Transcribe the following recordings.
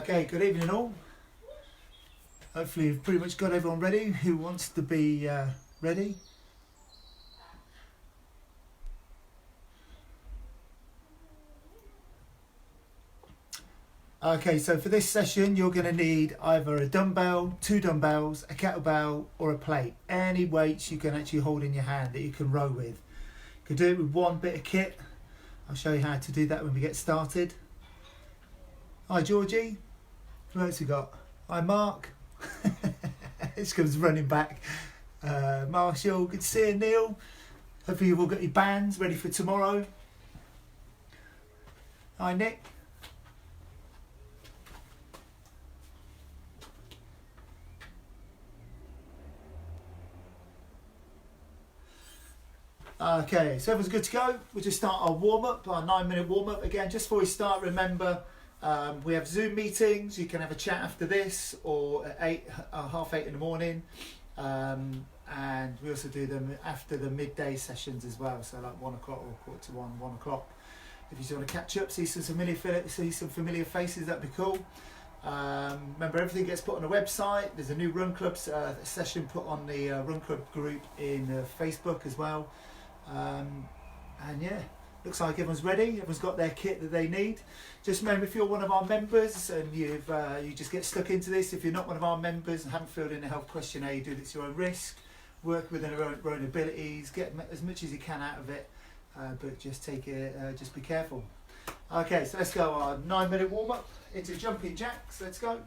Okay, good evening all. Hopefully you've pretty much got everyone ready who wants to be ready. Okay, so for this session you're going to need either a dumbbell, two dumbbells, a kettlebell or a plate. Any weights you can actually hold in your hand that you can row with. You can do it with one bit of kit. I'll show you how to do that when we get started. Hi Georgie, who else we got? Hi Mark. This comes running back. Marshall, good to see you. Neil, hopefully you've all got your bands ready for tomorrow. Hi Nick. Okay, so everyone's good to go. We'll just start our warm-up, our 9-minute warm-up. Again, just before we start, remember we have Zoom meetings. You can have a chat after this or at half eight in the morning. And we also do them after the midday sessions as well, so like 1 o'clock or 1 o'clock. If you just want to catch up, see some familiar faces, that'd be cool. Remember, everything gets put on the website. There's a new Run Club session put on the Run Club group in Facebook as well. And yeah, looks like everyone's ready. Everyone's got their kit that they need. Just remember, if you're one of our members and you just get stuck into this, if you're not one of our members and haven't filled in a health questionnaire, you do this at your own risk. Work within your own abilities. Get as much as you can out of it, but just take it. Just be careful. Okay, so let's go. Our 9-minute warm up into jumping jacks. Let's go.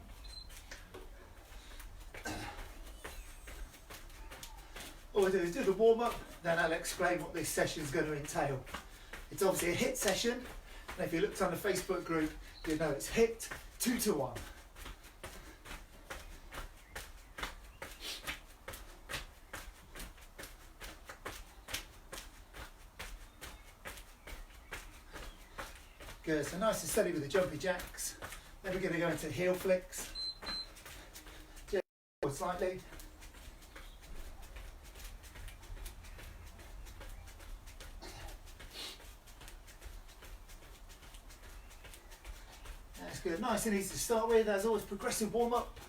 All we'll do is do the warm up, then I'll explain what this session is going to entail. It's obviously a HIIT session, and if you looked on the Facebook group, you know it's HIIT 2 to 1. Good, so nice and steady with the jumpy jacks. Then we're going to go into heel flicks. Just forward slightly. That's good, nice and easy to start with. As always, progressive warm up.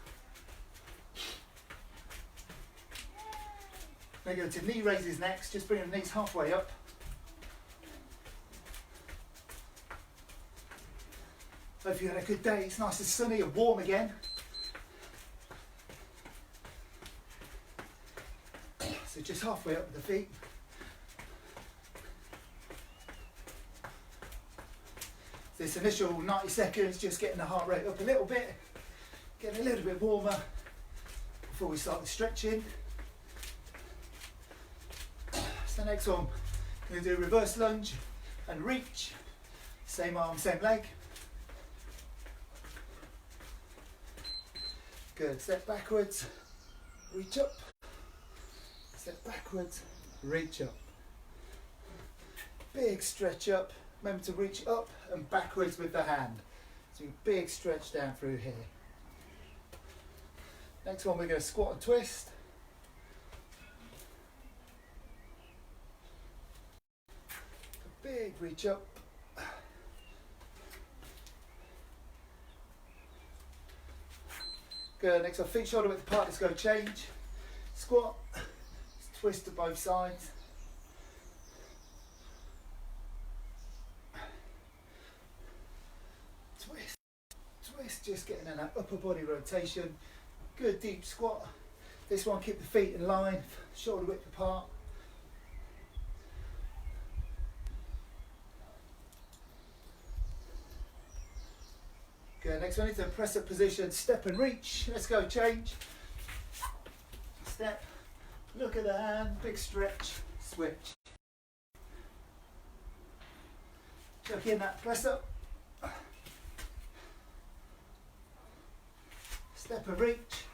Then go to knee raises next, just bringing the knees halfway up. Hope you had a good day. It's nice and sunny and warm again. So just halfway up with the feet. This initial 90 seconds, just getting the heart rate up a little bit, getting a little bit warmer before we start the stretching. So next one, we're going to do reverse lunge and reach. Same arm, same leg. Good, step backwards, reach up, step backwards, reach up. Big stretch up, remember to reach up and backwards with the hand. So big stretch down through here. Next one, we're going to squat and twist. A big reach up. Good, next one, feet shoulder width apart, let's go change. Squat, twist to both sides. Twist, twist, just getting in that upper body rotation. Good deep squat. This one, keep the feet in line, shoulder width apart. Good, next one into press up position, step and reach. Let's go, change. Step, look at the hand, big stretch, switch. Chuck in that press up. Step and reach.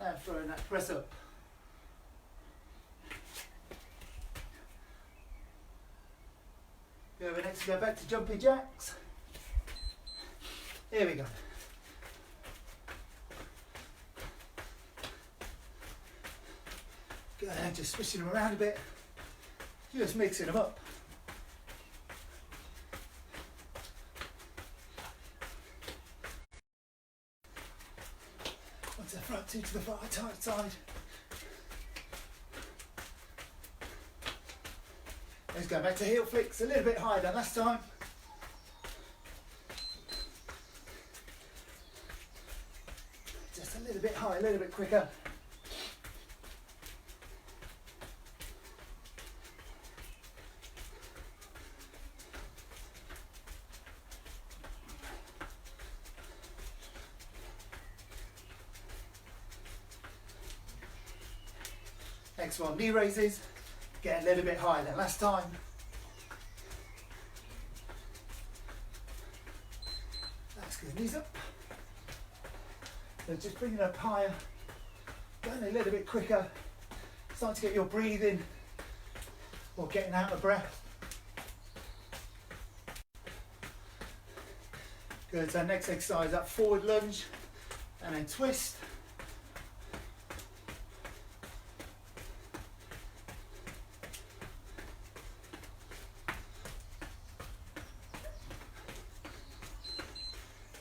Now throwing that press up. Good, we next go back to jumping jacks. Here we go. Good, just switching them around a bit. Just mixing them up. to the front, 2 to the far tight side. Let's go back to heel flicks, a little bit higher than last time. Just a little bit higher, a little bit quicker. Next one, knee raises. Get a little bit higher than last time. That's good, knees up. So just bringing it up higher, going a little bit quicker. Start to get your breathing or getting out of breath. Good, so next exercise, that forward lunge and then twist.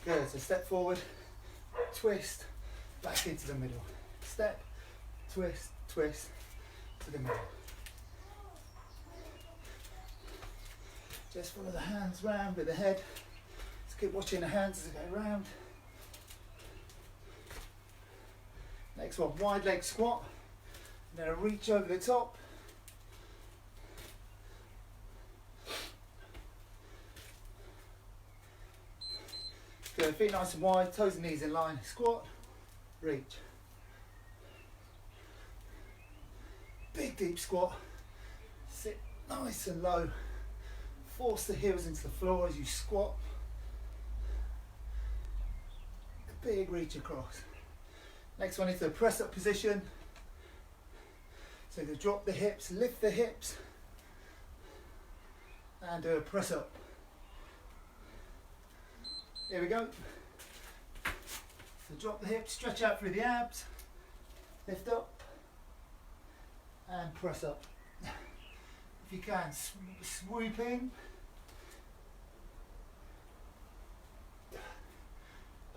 Good, so step forward, twist, back into the middle. Step, twist, twist, to the middle. Just follow the hands round with the head. Just keep watching the hands as they go round. Next one, wide leg squat. And then a reach over the top. Good, feet nice and wide, toes and knees in line. Squat, reach. Big deep squat. Sit nice and low. Force the heels into the floor as you squat. A big reach across. Next one into the press up position. So you drop the hips, lift the hips, and do a press up. Here we go. So drop the hips, stretch out through the abs, lift up, and press up. If you can, swoop in.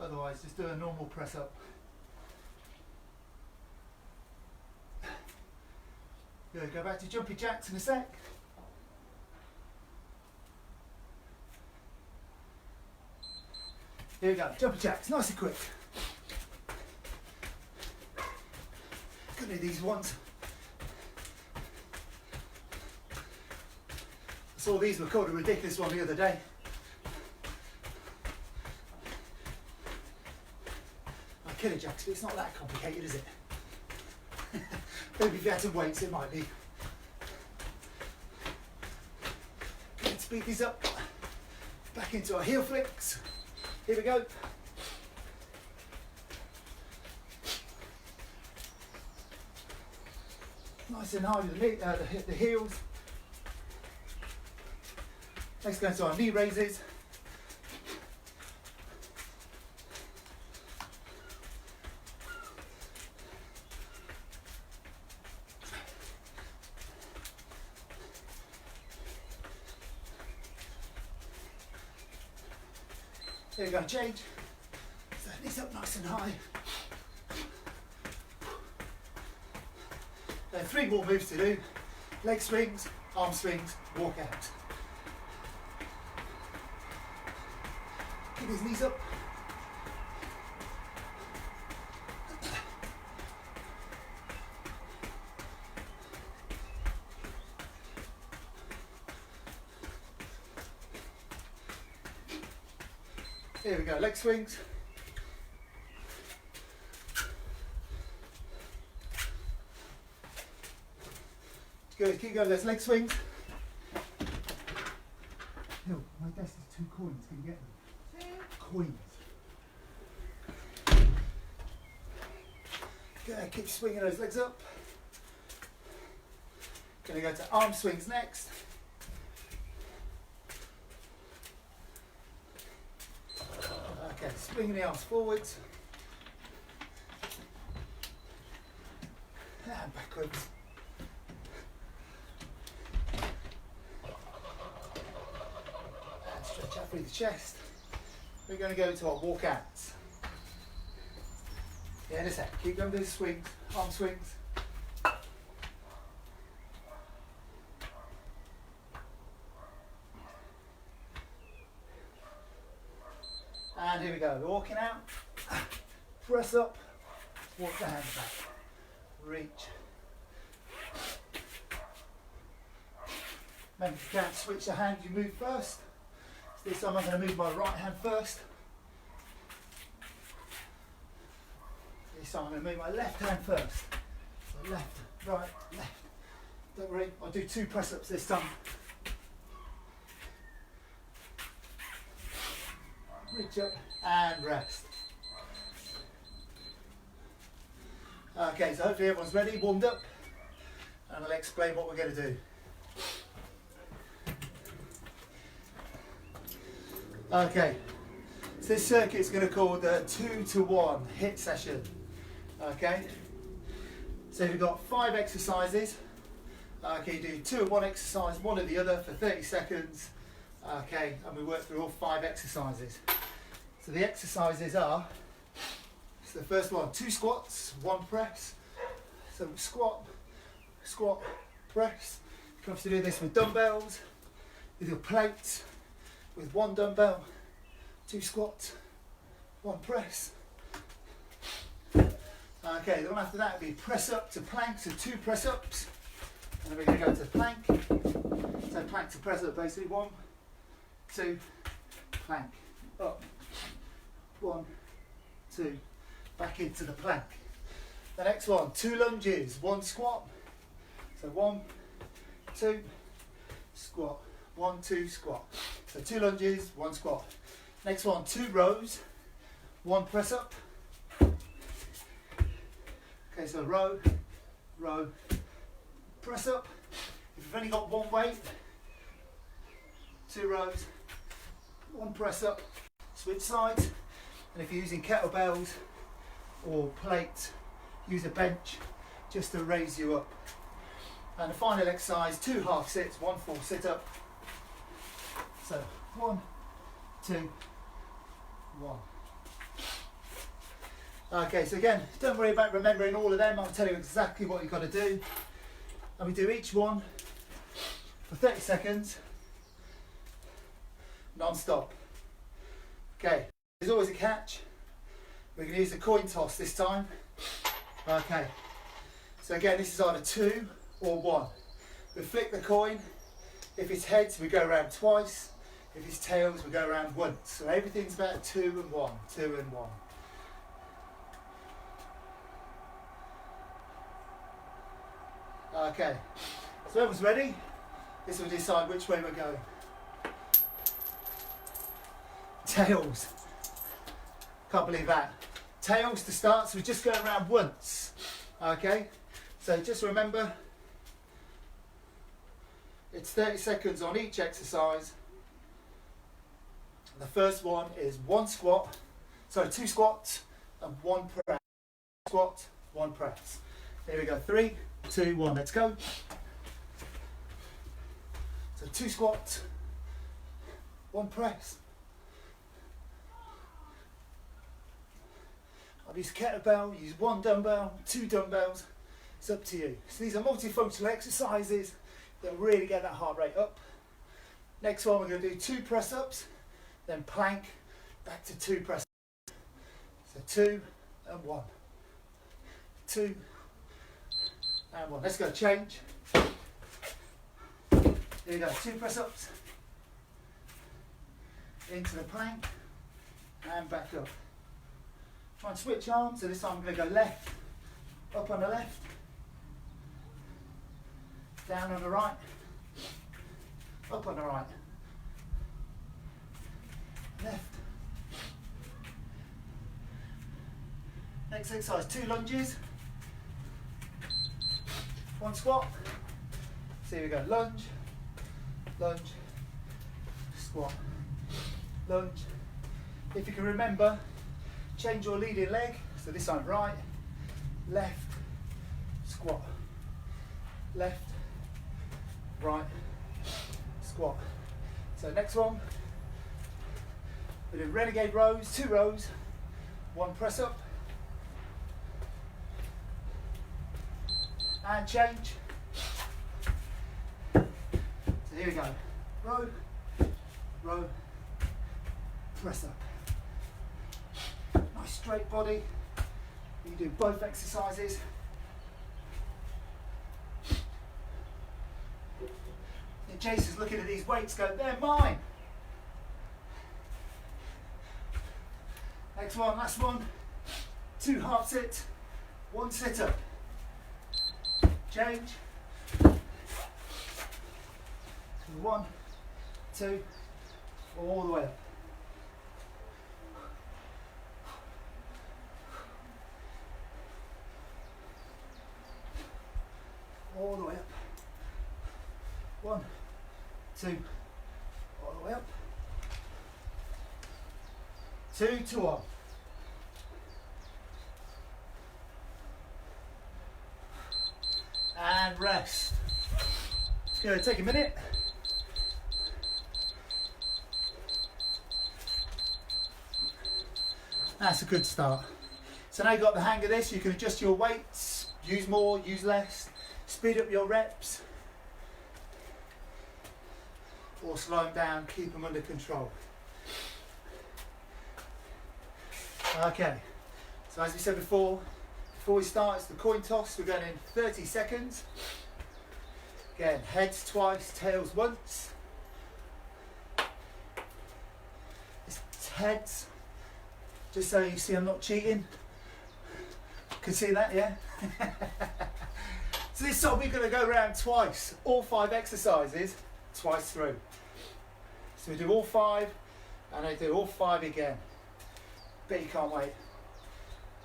Otherwise, just do a normal press up. Good, go back to jumpy jacks in a sec. Here we go, jumpy jacks, nice and quick. Gonna do these ones. I saw these were called a ridiculous one the other day. Like killer jacks, but it's not that complicated, is it? Maybe if you had some weights, it might be. Let's speed these up. Back into our heel flicks. Here we go. Nice and high with the heels. Next, go into our knee raises. There we go, change. So knees up nice and high. Then 3 more moves to do. Leg swings, arm swings, walk out. Keep his knees up. Here we go, leg swings. Good, keep going, there's leg swings. Hill, my desk is 2 coins, can you get them? 2 coins. Good, keep swinging those legs up. Gonna go to arm swings next. Okay, swinging the arms forwards and backwards. And stretch out through the chest. We're going to go into our walkouts. Okay, in a sec. Keep going with the swings, arm swings. And here we go. We're walking out. Press up. Walk the hands back. Reach. Remember, if you can't switch the hand, you move first. So this time I'm going to move my right hand first. This time I'm going to move my left hand first. So left, right, left. Don't worry, I'll do 2 press ups this time. Reach up and rest. Okay, so hopefully everyone's ready, warmed up, and I'll explain what we're going to do. Okay, so this circuit is going to call the 2-to-1 HIIT session. Okay, so we've got 5 exercises. Okay, you do 2 of one exercise, 1 of the other for 30 seconds. Okay, and we work through all 5 exercises. So the exercises are, so the first one, 2 squats, 1 press. So squat, squat, press. You can obviously do this with dumbbells, with your plates, with 1 dumbbell, 2 squats, 1 press. Okay, then after that it'll be press up to plank, so 2 press ups. And then we're going to go to plank. So plank to press up basically, 1, 2, plank, up. 1, 2, back into the plank. The next one, 2 lunges, 1 squat. So 1, 2, squat, 1, 2, squat. So 2 lunges, 1 squat. Next one, 2 rows, 1 press up. Okay, so row, row, press up. If you've only got 1 weight, 2 rows, 1 press up, switch sides. And if you're using kettlebells or plates, use a bench just to raise you up. And the final exercise, 2 half sits, 1 full sit up. So 1, 2, 1. Okay, so again, don't worry about remembering all of them. I'll tell you exactly what you've got to do. And we do each one for 30 seconds, non-stop. Okay. There's always a catch. We're going to use a coin toss this time. Okay, so again this is either 2 or 1. We flick the coin. If it's heads we go around twice. If it's tails we go around once. So everything's about 2 and 1, 2 and 1. Okay, so everyone's ready. This will decide which way we're going. Tails. Can't believe that. Tails to start, so we just go around once. Okay, so just remember it's 30 seconds on each exercise. The first one is 1 squat, sorry, 2 squats and 1 press. Squat, 1 press. Here we go, 3, 2, 1, let's go. So 2 squats, 1 press. I'll use kettlebell, use 1 dumbbell, 2 dumbbells, it's up to you. So these are multifunctional exercises that really get that heart rate up. Next one we're going to do 2 press ups, then plank, back to 2 press ups. So 2 and 1, 2 and 1. Let's go, change. Here we go, 2 press ups, into the plank and back up. Try and switch arms, so this time I'm going to go left, up on the left, down on the right, up on the right, left. Next exercise, 2 lunges, 1 squat. So here we go, lunge, lunge, squat, lunge. If you can remember, change your leading leg, so this time right, left, squat, left, right, squat. So next one, we do renegade rows, 2 rows, 1 press up, and change. So here we go. Row, row, press up. Nice straight body. You can do both exercises. And Jason's looking at these weights going, they're mine. Next one, last one. 2 half sit, 1 sit up. Change. 1, 2, all the way up. All the way up. 1, 2, all the way up. 2 to 1. And rest. It's going to take a minute. That's a good start. So now you've got the hang of this, you can adjust your weights, use more, use less, speed up your reps, or slow them down, keep them under control. Okay, so as we said before we start, it's the coin toss. We're going in 30 seconds. Again, heads twice, tails once. It's heads, just so you see I'm not cheating. Can see that, yeah? So this time we're going to go around twice, all 5 exercises, twice through. So we do all 5, and I do all 5 again. Bet you can't wait.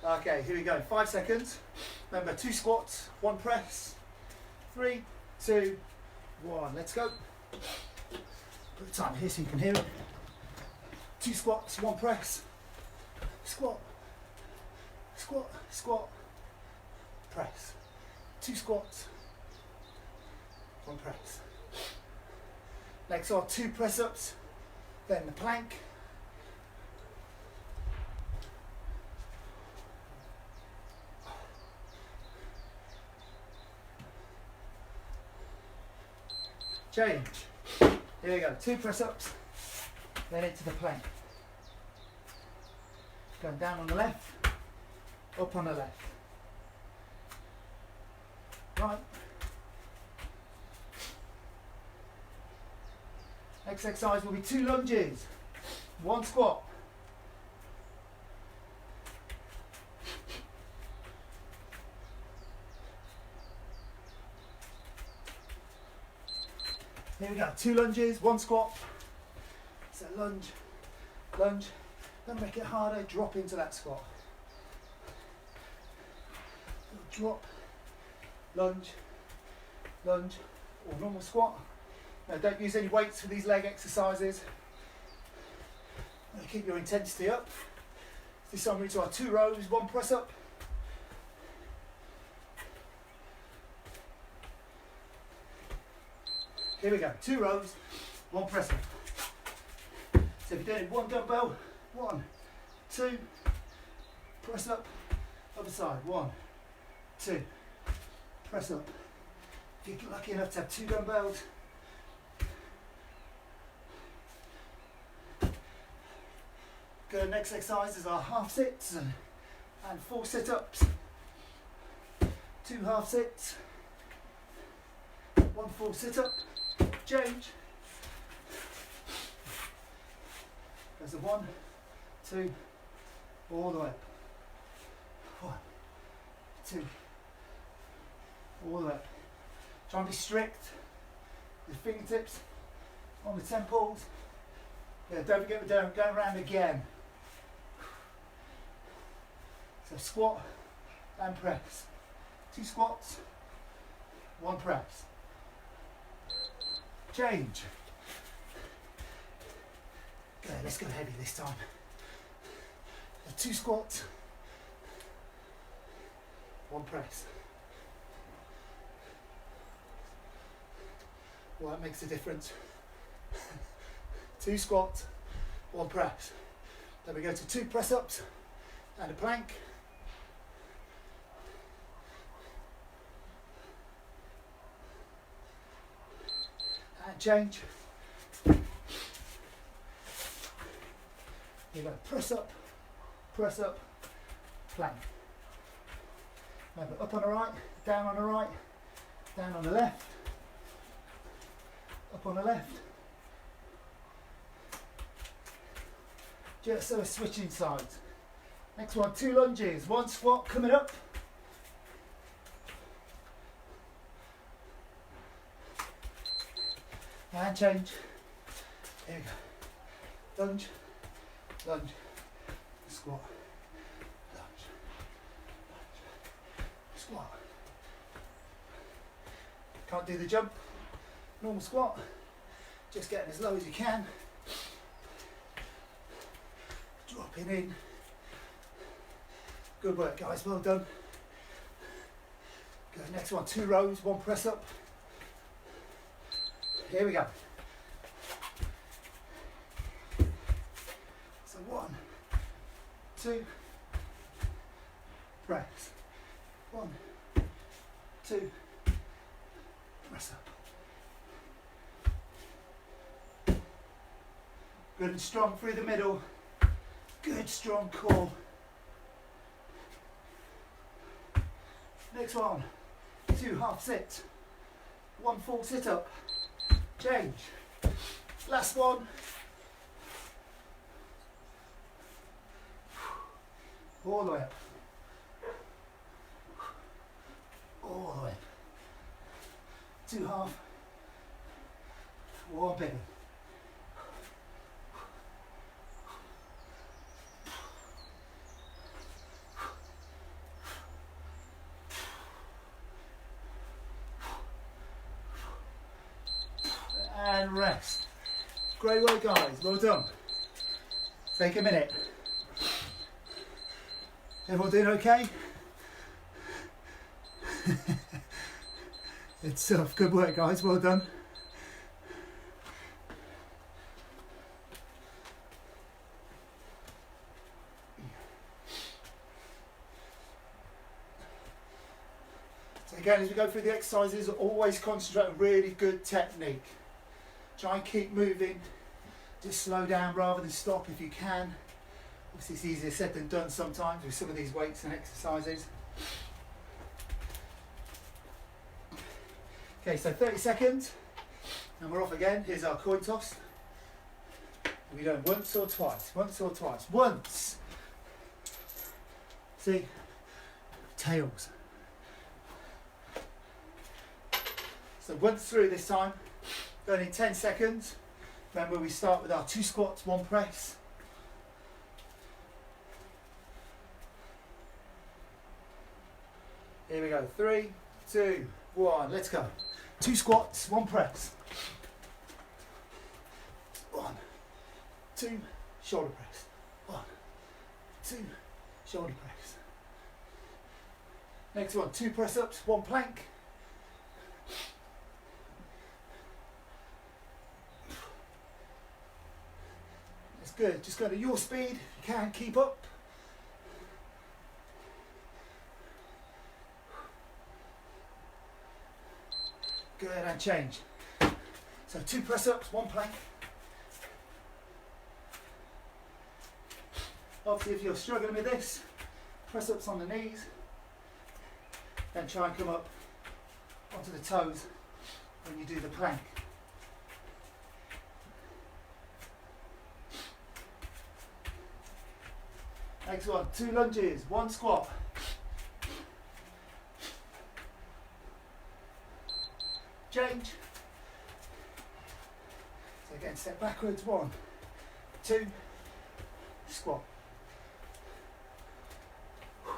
Okay, here we go, 5 seconds. Remember, 2 squats, 1 press. 3, 2, 1, let's go. Put the timer here so you can hear it. 2 squats, 1 press. Squat, squat, squat, press. 2 squats, 1 press. Next are 2 press ups, then the plank. Change. Here we go, 2 press ups, then into the plank. Going down on the left, up on the left. Right. Next exercise will be 2 lunges, 1 squat. Here we go, 2 lunges, 1 squat. So lunge, lunge, don't make it harder, drop into that squat. Drop, lunge, lunge, or normal squat. Now don't use any weights for these leg exercises. Now keep your intensity up. This time we're into our 2 rows, 1 press up. Here we go, 2 rows, 1 press up. So if you're doing 1 dumbbell, 1, 2, press up, other side, 1, 2, press up. If you're lucky enough to have 2 dumbbells, good. Next exercise is our half sits and 4 sit-ups, 2 half sits, 1 full sit-up, change. There's a 1, 2, all the way up. 1, 2, all the way up. Try and be strict. The fingertips on the temples. Yeah, don't forget we're going around again. So squat and press. 2 squats, 1 press. Change. Okay, let's go heavy this time. 2 squats, 1 press. Well, that makes a difference. 2 squats, 1 press. Then we go to 2 press ups and a plank. change. Here you go, press up, plank. Remember, up on the right, down on the right, down on the left, up on the left. Just so we're switching sides. Next one, 2 lunges, 1 squat coming up. And change. There we go. Lunge, lunge, squat, lunge, squat. Can't do the jump. Normal squat. Just getting as low as you can. Dropping in. Good work, guys. Well done. Go next one. 2 rows, 1 press up. Here we go. So 1, 2, press. 1, 2, press up. Good and strong through the middle. Good strong core. Next one. 2 half sit. 1 full sit up. Change. Last one. All the way up. All the way up. 2 half. 1 big. And rest. Great work, guys. Well done. Take a minute. Everyone doing okay? It's tough. Good work, guys. Well done. So again, as we go through the exercises, always concentrate on really good technique. Try and keep moving, just slow down rather than stop if you can. Obviously it's easier said than done sometimes with some of these weights and exercises. Okay, so 30 seconds and we're off again. Here's our coin toss. We're doing once or twice, once or twice. Once. See, tails. So once through this time. Going in 10 seconds. Remember, we start with our 2 squats, 1 press. Here we go. 3, 2, 1. Let's go. 2 squats, 1 press. 1, 2, shoulder press. 1, 2, shoulder press. Next one, 2 press ups, 1 plank. Good, just go to your speed, you can keep up. Good, and change. So 2 press ups, 1 plank. Obviously if you're struggling with this, press ups on the knees, then try and come up onto the toes when you do the plank. Next one, 2 lunges, 1 squat. Change. So again, step backwards, 1, 2, squat. So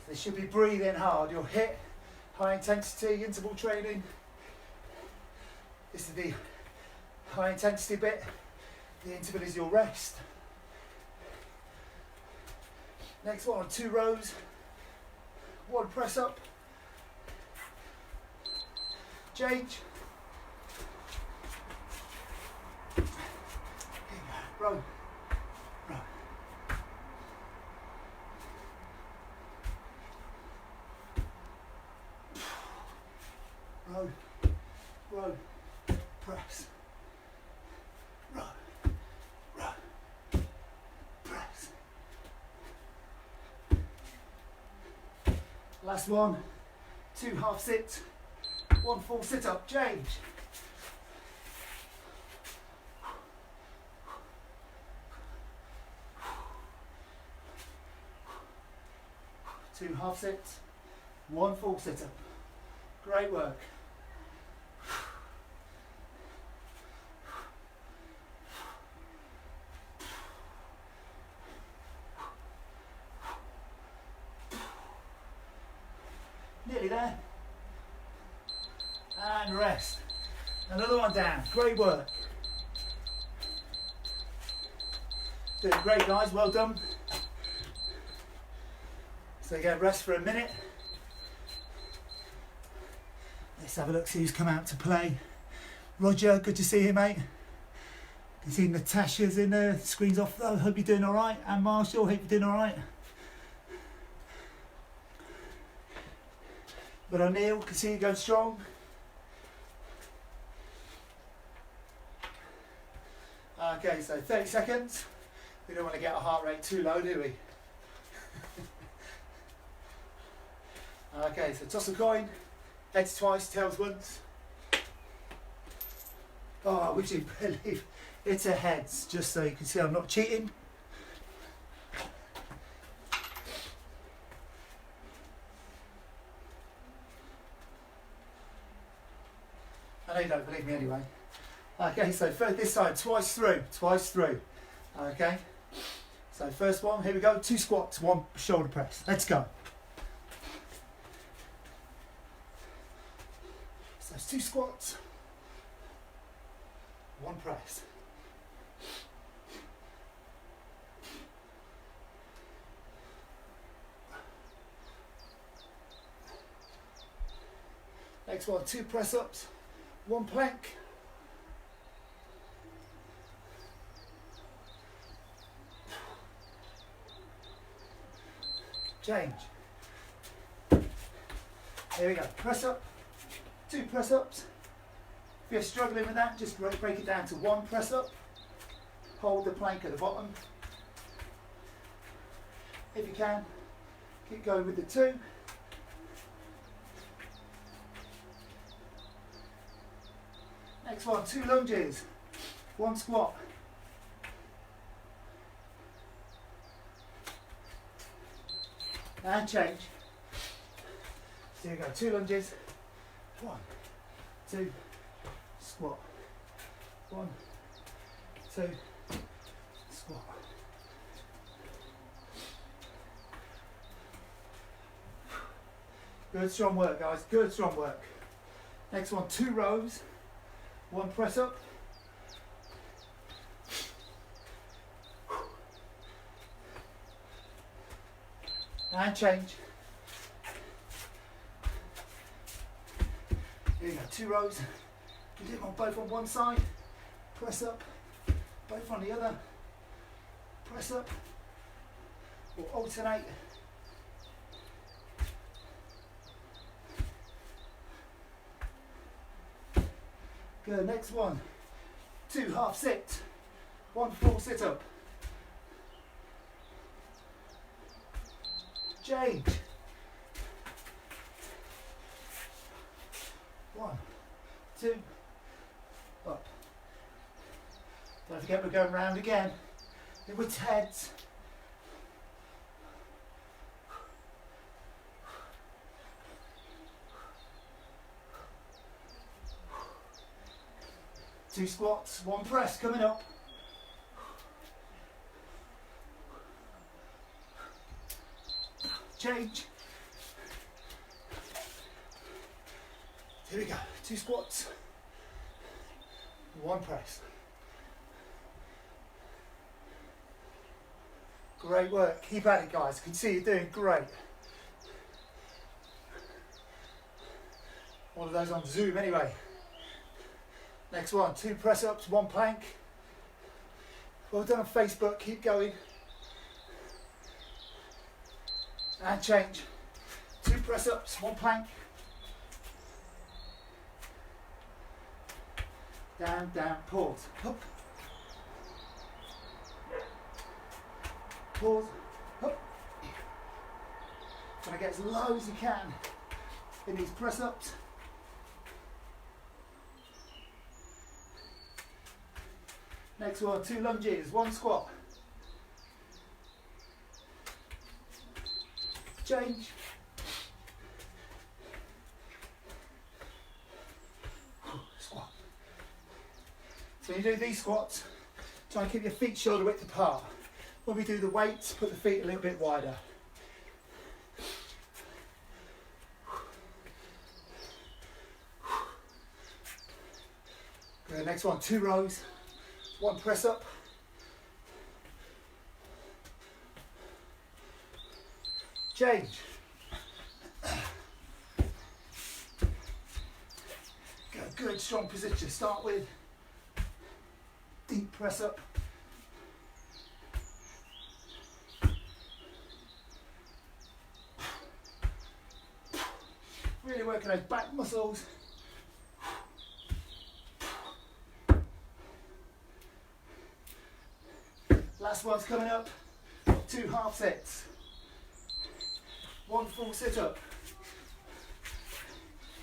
this should be breathing hard. You'll hit high intensity interval training. This is the high intensity bit. The interval is your rest. Next one, 2 rows, 1 press up, change, row, row, row, row, press, Last one. 2 half sit, 1 full sit up, change. Two half sits, 1 full sit up. Great work. Nearly there. And rest. Another one down. Great work. Doing great, guys. Well done. So again, rest for a minute. Let's have a look, see who's come out to play. Roger, good to see you, mate. You can see Natasha's in there. Screen's off though. Hope you're doing all right. And Marshall, hope you're doing all right. But O'Neill, can see you going strong. Okay, so 30 seconds. We don't want to get our heart rate too low, do we? Okay, so toss a coin. Heads twice, tails once. Oh, would you believe it's a heads, just so you can see I'm not cheating. I know you don't believe me anyway. Okay, so first, this side, twice through. Okay, so first one, here we go, 2 squats, 1 shoulder press. Let's go. So it's 2 squats, 1 press. Next one, 2 press ups, 1 plank. Change. Here we go. Press up, 2 press ups. If you're struggling with that, just break it down to 1 press up. Hold the plank at the bottom. If you can, keep going with the 2. Next one, 2 lunges, 1 squat. And change. So you go, 2 lunges, 1, 2, squat, 1, 2, squat. Good strong work, guys, good strong work. Next one, 2 rows, 1 press up. And change. Here you go, 2 rows. You do them both on one side. Press up. Both on the other. Press up. Or alternate. Good, next one. 2 half sit. 1 full sit up. Change. 1, 2, up. Don't forget we're going round again with heads. Two squats, 1 press coming up. Change. Here we go, 2 squats, 1 press. Great work, keep at it, guys. I can see you're doing great. One of those on Zoom anyway. Next one, 2 press ups, 1 plank. Well done on Facebook, keep going. And change. 2 press ups, 1 plank. Down, down, pause. Up. Pause. Up. Try to get as low as you can in these press ups. Next one, 2 lunges, 1 squat. Change. Squat. So when you do these squats, try and keep your feet shoulder width apart. When we do the weights, put the feet a little bit wider. Okay, next one, 2 rows, 1 press up. Change. Good, strong position. Start with deep press up. Really working those back muscles. Last one's coming up. 2 half sets. 1 full sit up.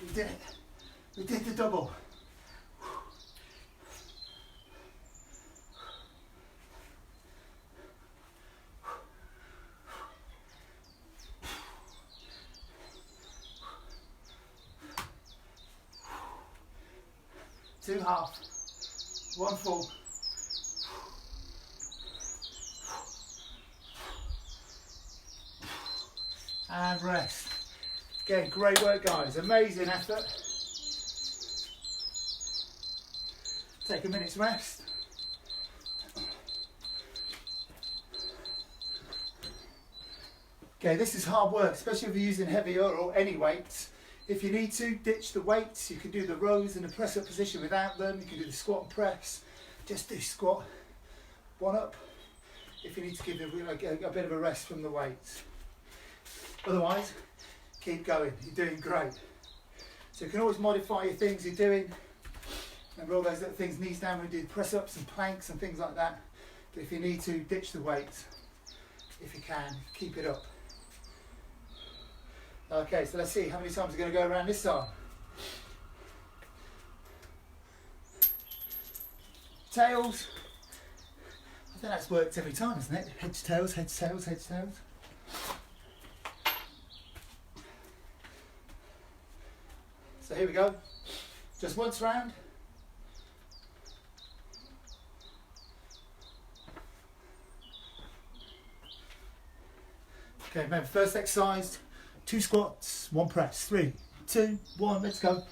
We did it. We did the double. Two half, 1 full. And rest. Again, great work guys, amazing effort. Take a minute's rest. Okay, this is hard work, especially if you're using heavier or any weights. If you need to, ditch the weights. You can do the rows in the press up position without them. You can do the squat and press. Just do squat, 1 up. If you need to give a bit of a rest from the weights. Otherwise, keep going, you're doing great. So you can always modify your things you're doing. Remember all those little things, knees down, we do press ups and planks and things like that. But if you need to, ditch the weights. If you can, keep it up. Okay, so let's see how many times we're going to go around this side. Tails. I think that's worked every time, isn't it? Head to tails, head to tails, head to tails. So here we go. Just once round. Okay, remember first exercise, 2 squats, 1 press. 3, 2, 1, let's go.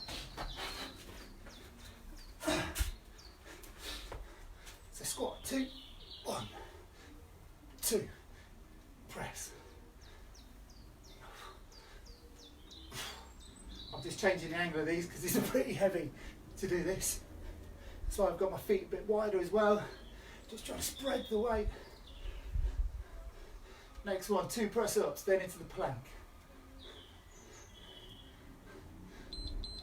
So squat, 2, 1, 2, press. I'm just changing the angle of these because these are pretty heavy to do this. So I've got my feet a bit wider as well. Just trying to spread the weight. Next one, 2 press ups, then into the plank.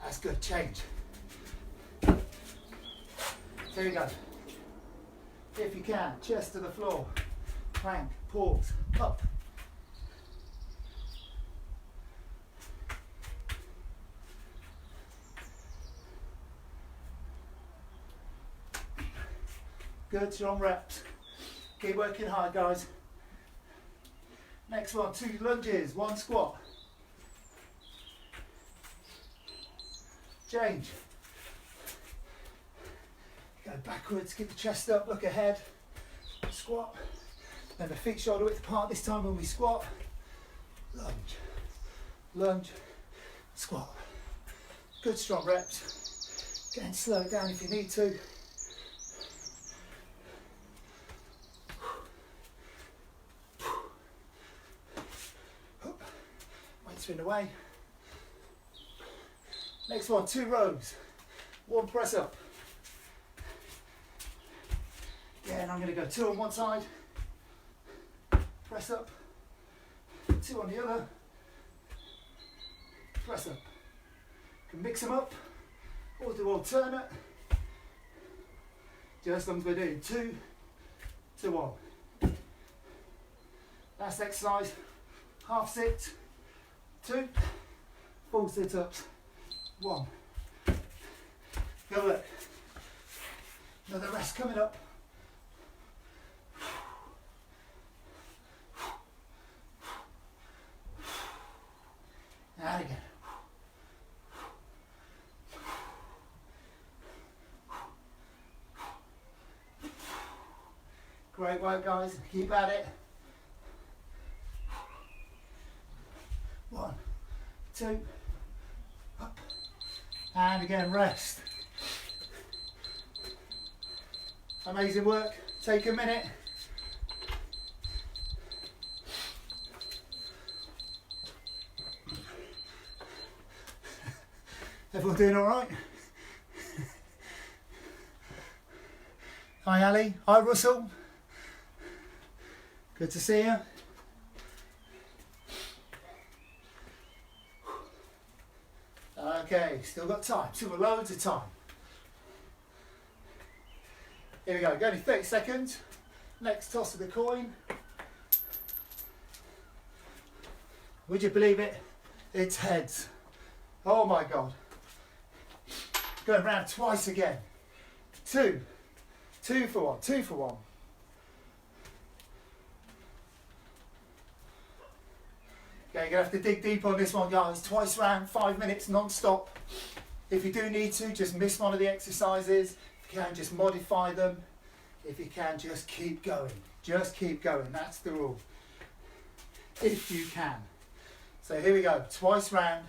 That's good, change. There you go. If you can, chest to the floor. Plank, pause, up. Good, strong reps. Keep working hard, guys. Next one, 2 lunges, 1 squat. Change. Go backwards, keep the chest up, look ahead. Squat. Then the feet shoulder width apart this time when we squat. Lunge, lunge, squat. Good strong reps. Again, slow it down if you need to. Weights are in the way. Next one, 2 rows, 1 press up. Again, I'm going to go 2 on one side, press up, 2 on the other, press up. You can mix them up or do alternate. Just as long as we're doing 2 to 1. Last exercise, half sit, 2, full sit-ups, 1. Go look. Another rest coming up. And again. Great work, guys. Keep at it. 1, 2, up. And again, rest. Amazing work. Take a minute. Everyone doing all right? Hi Ali, hi Russell. Good to see you. Okay, still got time, still got loads of time. Here we go, only 30 seconds. Next toss of the coin. Would you believe it? It's heads. Oh my God. Going round twice again. 2. 2 for 1, 2 for 1. Okay, you're going to have to dig deep on this one, guys. Twice round, 5 minutes non-stop. If you do need to, just miss one of the exercises. If you can, just modify them. If you can, just keep going. Just keep going. That's the rule. If you can. So here we go. Twice round.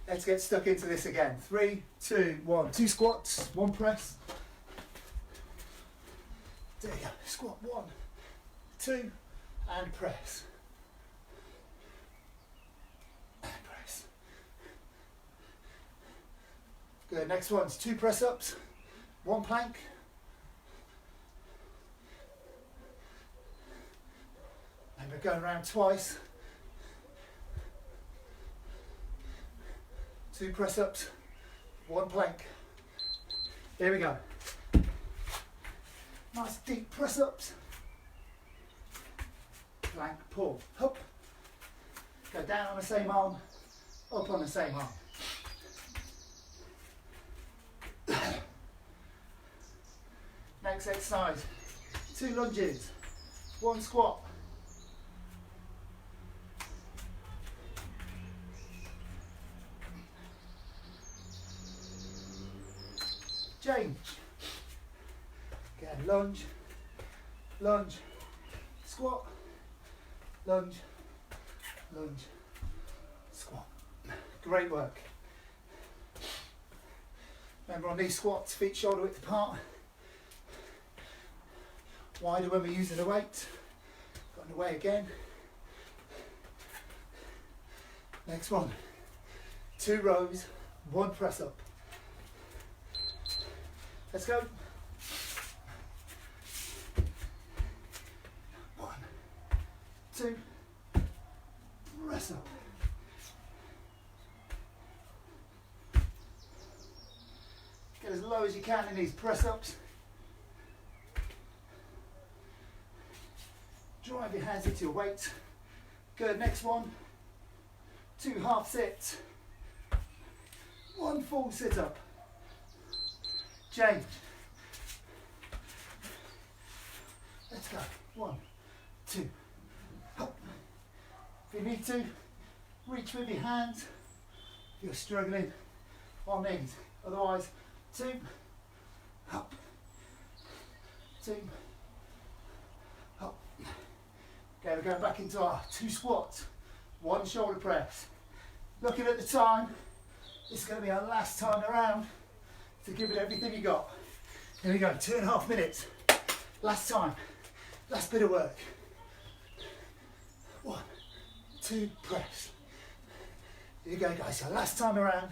Let's get stuck into this again. 3, 2, 1. 2 squats, 1 press. There you go. Squat 1, 2, and press. And press. Good. Next one's 2 press ups, 1 plank. And we're going around twice. 2 press ups, 1 plank. Here we go. Nice deep press ups. Plank, pull, up. Go down on the same arm, up on the same arm. Next exercise, 2 lunges, 1 squat. Change. Again, lunge, lunge, squat, lunge, lunge, squat. Great work. Remember on these squats, feet shoulder width apart. Wider when we're using the weight. Got in the way again. Next one. 2 rows, 1 press up. Let's go. 1, 2, press up. Get as low as you can in these press ups. Drive your hands into your weight. Good, next one. 2 half sits. 1 full sit up. Change. Let's go. 1, 2. Up. If you need to, reach with your hands. If you're struggling, on knees. Otherwise, 2. Up. 2. Up. Okay, we're going back into our 2 squats. 1 shoulder press. Looking at the time, this is going to be our last time around. To give it everything you got. Here we go, 2.5 minutes. Last time, last bit of work. 1, 2, press. Here you go, guys. So last time around,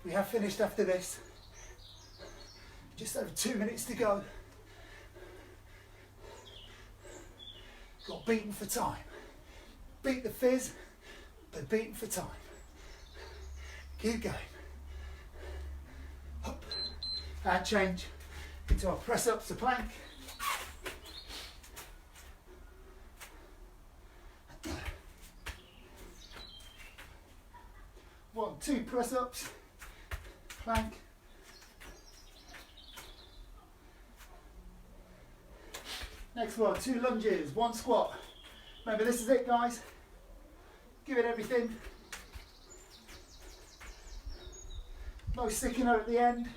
we have finished after this. Just over 2 minutes to go. Got beaten for time. Beat the fizz, but beaten for time. Keep going. Up and change into our press ups to plank. 2 press-ups, plank. Next one, 2 lunges, 1 squat. Remember, this is it, guys. Give it everything. No sickener at the end.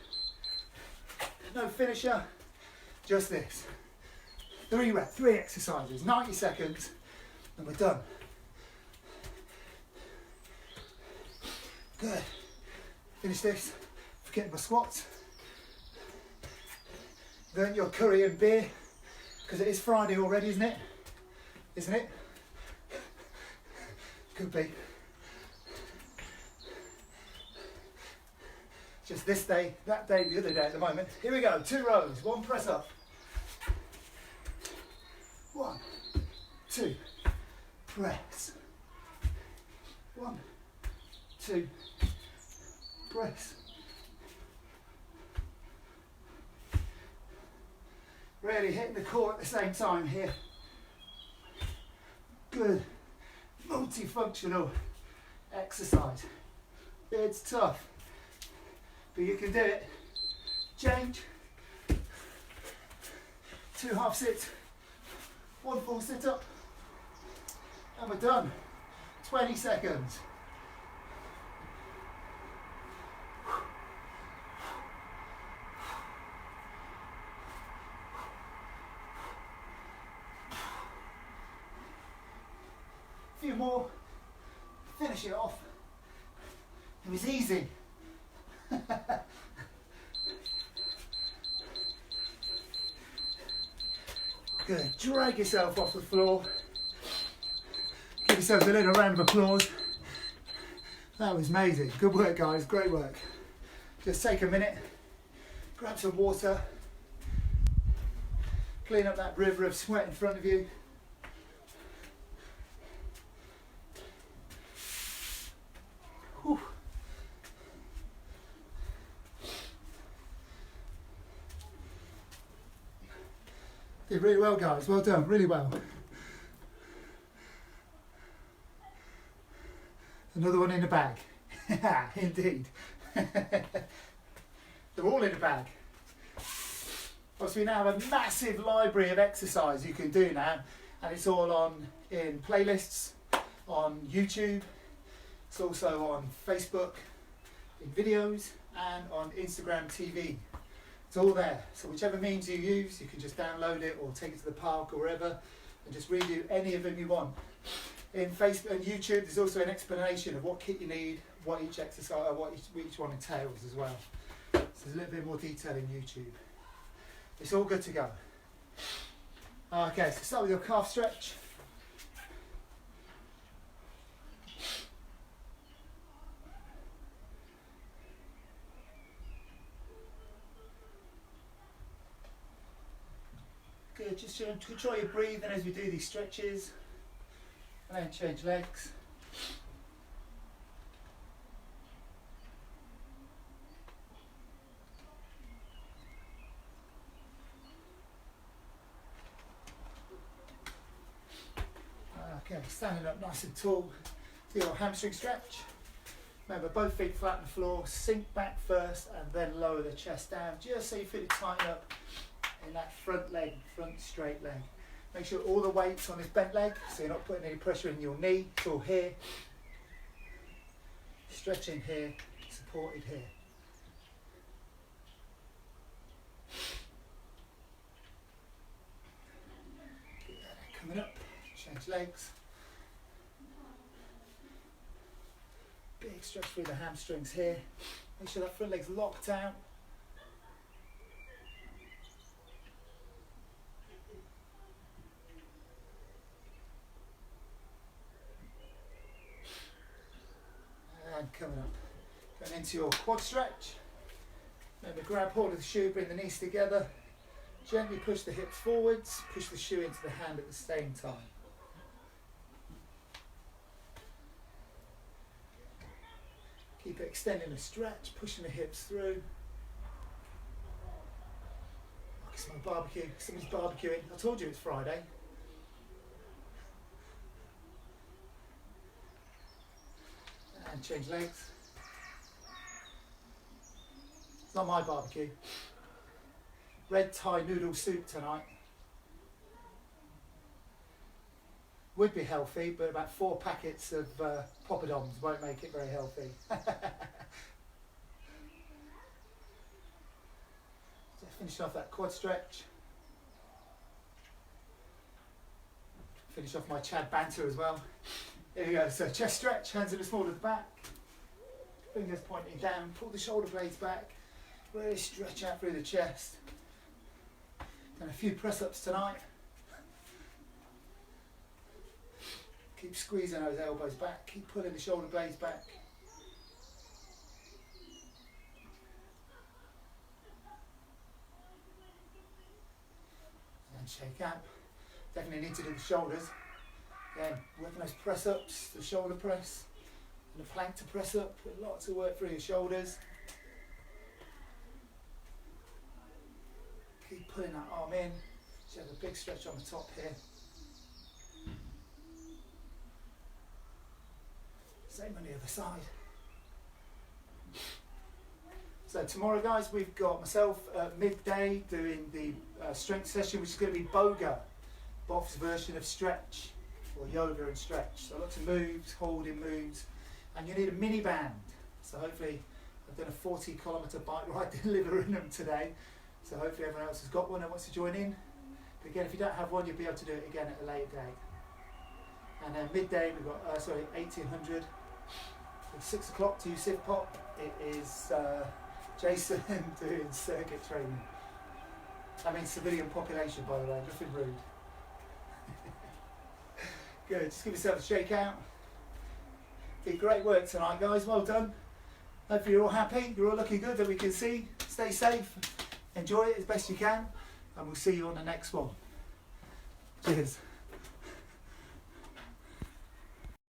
No finisher. Just this. 3 reps, 3 exercises, 90 seconds, and we're done. Good. Finish this. Forget my squats. Then your curry and beer, because it is Friday already, isn't it? Isn't it? Could be. Just this day, that day, the other day at the moment. Here we go, 2 rows, 1 press up. 1, 2, press. 1, 2, press. Really hitting the core at the same time here. Good, multifunctional exercise. It's tough, but you can do it. Change. 2 half sits, 1 full sit up, and we're done. 20 seconds. A few more, finish it off. It was easy. Good, drag yourself off the floor. Give yourselves a little round of applause. That was amazing. Good work, guys, great work. Just take a minute, grab some water, clean up that river of sweat in front of you. Whew. Did really well, guys. Well done, really well. Another one in the bag. Indeed. They're all in the bag. Obviously, we now have a massive library of exercise you can do now, and it's all in playlists on YouTube. It's also on Facebook in videos and on Instagram TV. It's all there. So whichever means you use, you can just download it or take it to the park or wherever and just redo any of them you want. In Facebook and YouTube, there's also an explanation of what kit you need, what each exercise, what each one entails as well. So there's a little bit more detail in YouTube. It's all good to go. Okay, so start with your calf stretch. Good, just control your breathing as we do these stretches, and then change legs. Okay, standing up nice and tall, do your hamstring stretch. Remember, both feet flat on the floor, sink back first and then lower the chest down, just so you feel it tighten up in that front leg, front straight leg. Make sure all the weight's on this bent leg, so you're not putting any pressure in your knee. It's all here. Stretching here, supported here. Coming up, change legs. Big stretch through the hamstrings here. Make sure that front leg's locked out. And coming up, going into your quad stretch. Remember, grab hold of the shoe, bring the knees together. Gently push the hips forwards, push the shoe into the hand at the same time. Keep extending the stretch, pushing the hips through. Oh, it's my barbecue. Somebody's barbecuing. I told you it's Friday. And change legs. not my barbecue. Red Thai noodle soup tonight. Would be healthy, but about 4 packets of poppadoms won't make it very healthy. So finishing off that quad stretch. Finish off my Chad banter as well. Here we go, so chest stretch, hands in the small of the back. Fingers pointing down, pull the shoulder blades back. Really stretch out through the chest. And a few press ups tonight. Keep squeezing those elbows back, keep pulling the shoulder blades back. And shake out. Definitely need to do the shoulders. Again, working those press ups, the shoulder press, and the plank to press up. Put lots of work through your shoulders. Keep pulling that arm in. So you have a big stretch on the top here. Same on the other side. So tomorrow, guys, we've got myself at midday doing the strength session, which is going to be boga, Bob's version of stretch, or yoga and stretch. So lots of moves, holding moves, and you need a mini band. So hopefully, I've done a 40-kilometre bike ride delivering them today. So hopefully everyone else has got one and wants to join in. But again, if you don't have one, you'll be able to do it again at a later date. And then midday, we've got 1800. 6 o'clock to Civ Pop. It is Jason doing circuit training. I mean civilian population, by the way, nothing rude. Good, just give yourself a shake out. Did great work tonight, guys, well done. Hopefully you're all happy, you're all looking good that we can see. Stay safe, enjoy it as best you can, and we'll see you on the next one. Cheers.